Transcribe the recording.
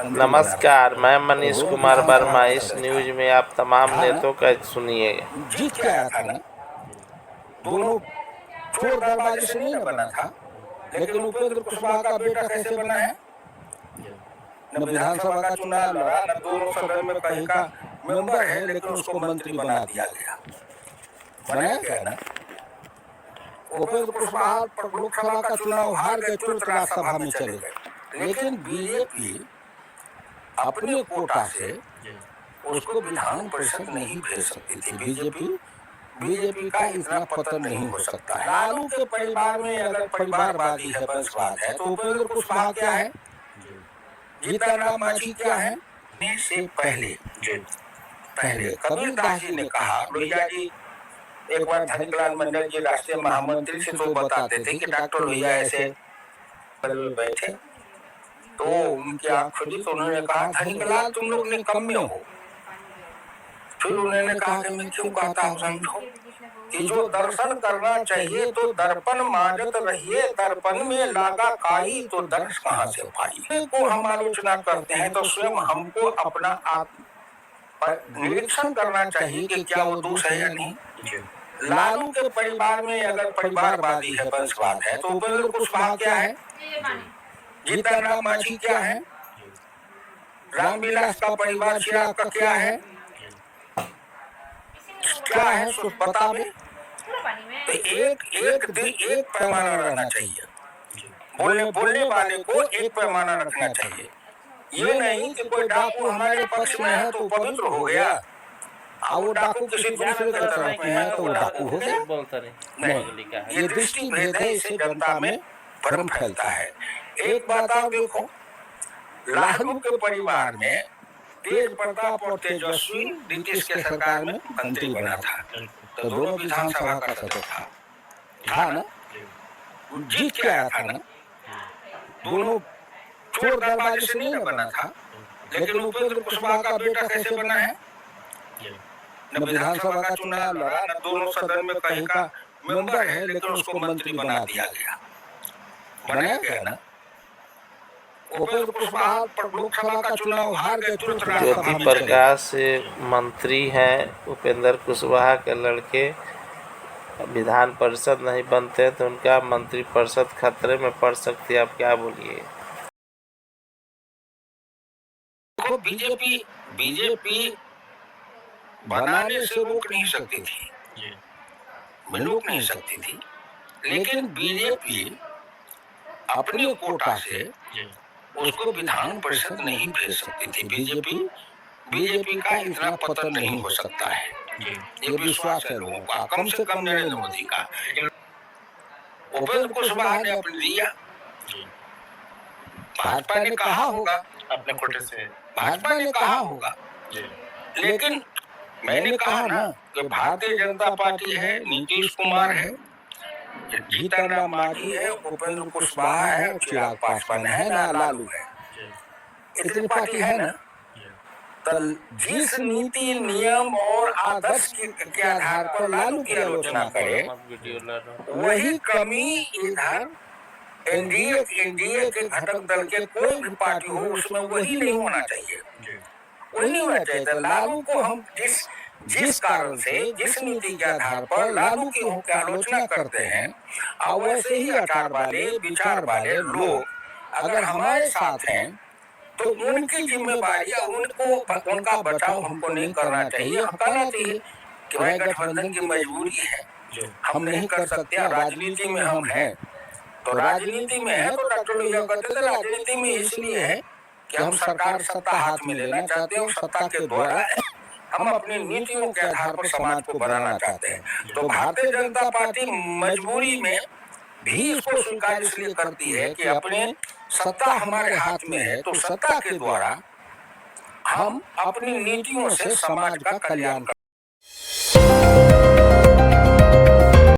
नमस्कार, मैं मनीष कुमार वर्मा। इस न्यूज में आप तमाम नेताओं का सुनिए। जीत के आया था ना, दोनों चोर दरवाजे से नहीं बना था, लेकिन उपेंद्र कुशवाहा का बेटा कैसे बना है? न विधानसभा का चुनाव लड़ा, न दोनों सदन में कहीं का मेंबर है, लेकिन उसको मंत्री बना दिया गया। बनाया गया ना। उपेंद्र कुशवाहा लोकसभा का चुनाव हार गए, तुरंत राज्यसभा में चले गए, लेकिन बीजेपी अपने कोटा से उसको विधान परिषद नहीं भेज सकती थी। बीजेपी का इतना पतन नहीं हो सकता है। लालू के परिवार में अगर परिवारवादी है, वंशवाद है, तो उपेंद्र कुशवाहा क्या है, जीतन राम मांझी क्या है? से पहले कबीरदास जी ने कहा, लोहिया जी एक बार धनीलाल मंडल जी राष्ट्रीय महामंत्री से तो बताते थे कि डॉक्टर लोहिया ऐसे बैठे, तो उनकी आंख खुली तो उन्होंने कहा, धनीलाल तुम लोग ने कम में हो। फिर उन्होंने कहा कि मैं क्यों कहता हूँ, समझो कि जो दर्शन करना चाहिए तो दर्पण मानत रहिए, दर्पण में लागा काई तो दर्श कहाँ से पाई। को हम आलोचना करते हैं तो स्वयं हमको अपना निरीक्षण करना चाहिए कि क्या वो दोष है या नहीं। लालू के परिवार में अगर परिवारवादी है, वंशवाद है, तो उपेंद्र कुशवाहा क्या है, जीतन राम मांझी क्या है, रामविलास का परिवार चिराग का क्या है, क्या है सो बता में। तो एक पैमाना रहना चाहिए, बोलने वाले को एक पैमाना रखना चाहिए। ये नहीं कि कोई डाकू हमारे पक्ष में है तो पवित्र हो गया, और वो डाकू किसी दूसरे के तरफ में है तो वो डाकू हो गया। नहीं, ये दृष्टि भेद है, इससे जनता में भ्रम फैलता है। एक बात आप देखो, लालू के परिवार में तेज प्रताप और तेजस्वी नीतीश के सरकार में मंत्री बना था, तो दोनों विधानसभा का सदस्य था ना, जीत के आया था ना। दोनों चोर दरवाजे से नहीं बना था, लेकिन उपेंद्र कुशवाहा का बेटा कैसे बना है? न विधानसभा का चुनाव लड़ा, न दोनों सदन में कहीं का मेंबर है, लेकिन उसको मंत्री बना दिया गया। बनाया गया ना। उपेंद्र कुशवाहा लोकसभा का चुनाव हार गए, तुरंत ज्योति प्रकाश मंत्री हैं, उपेंद्र कुशवाहा के लड़के विधान परिषद नहीं बनते तो उनका मंत्री परिषद खतरे में पड़ सकती है। आप क्या बोलिए? बीजेपी बनाने से रोक नहीं सकती थी, लेकिन बीजेपी अपने कोटा से उसको विधान परिषद नहीं भेज सकती थी। बीजेपी का इतना पतन नहीं हो सकता है, ये विश्वास है लोगों का, कम से कम नरेंद्र मोदी का। उपेंद्र कुशवाहा ने अपने दिया, भाजपा ने कहा होगा अपने कोटे से, भाजपा ने कहा होगा, लेकिन मैंने कहा ना कि भारतीय जनता पार्टी है, नीतीश कुमार है, जीतन राम मांझी है, उपेंद्र कुशवाहा है, चिराग पासवान है ना, लालू है, इतनी पार्टी है ना। तो जिस नीति नियम और आदर्श के आधार पर लालू की आलोचना करे, वही कमी इधर एनडीए के घटक दल के कोई भी पार्टी हो उसमें वही नहीं होना चाहिए, वही नहीं होना चाहिए। तो लालू को हम जिस कारण से, जिस नीति के आधार पर लालू की आलोचना करते हैं, और वैसे ही आचार वाले, विचार वाले लोग अगर हमारे साथ हैं, तो उनकी जिम्मेवारी, उनका बचाव हमको नहीं करना चाहिए। हम कहना चाहिए कि भाई गठबंधन की मजबूरी है, हम नहीं कर सकते, राजनीति में हम हैं। तो राजनीति में है तो डॉक्टर लोहिया कहते थे राजनीति में इसलिए है कि हम सरकार सत्ता हाथ में लेना चाहते हैं, और सत्ता के द्वारा हम अपनी नीतियों के आधार पर समाज को बनाना चाहते हैं। तो भारतीय जनता पार्टी मजबूरी में भी इसको स्वीकार इसलिए करती है कि अपने सत्ता हमारे हाथ में है, तो सत्ता के द्वारा हम अपनी नीतियों से समाज का कल्याण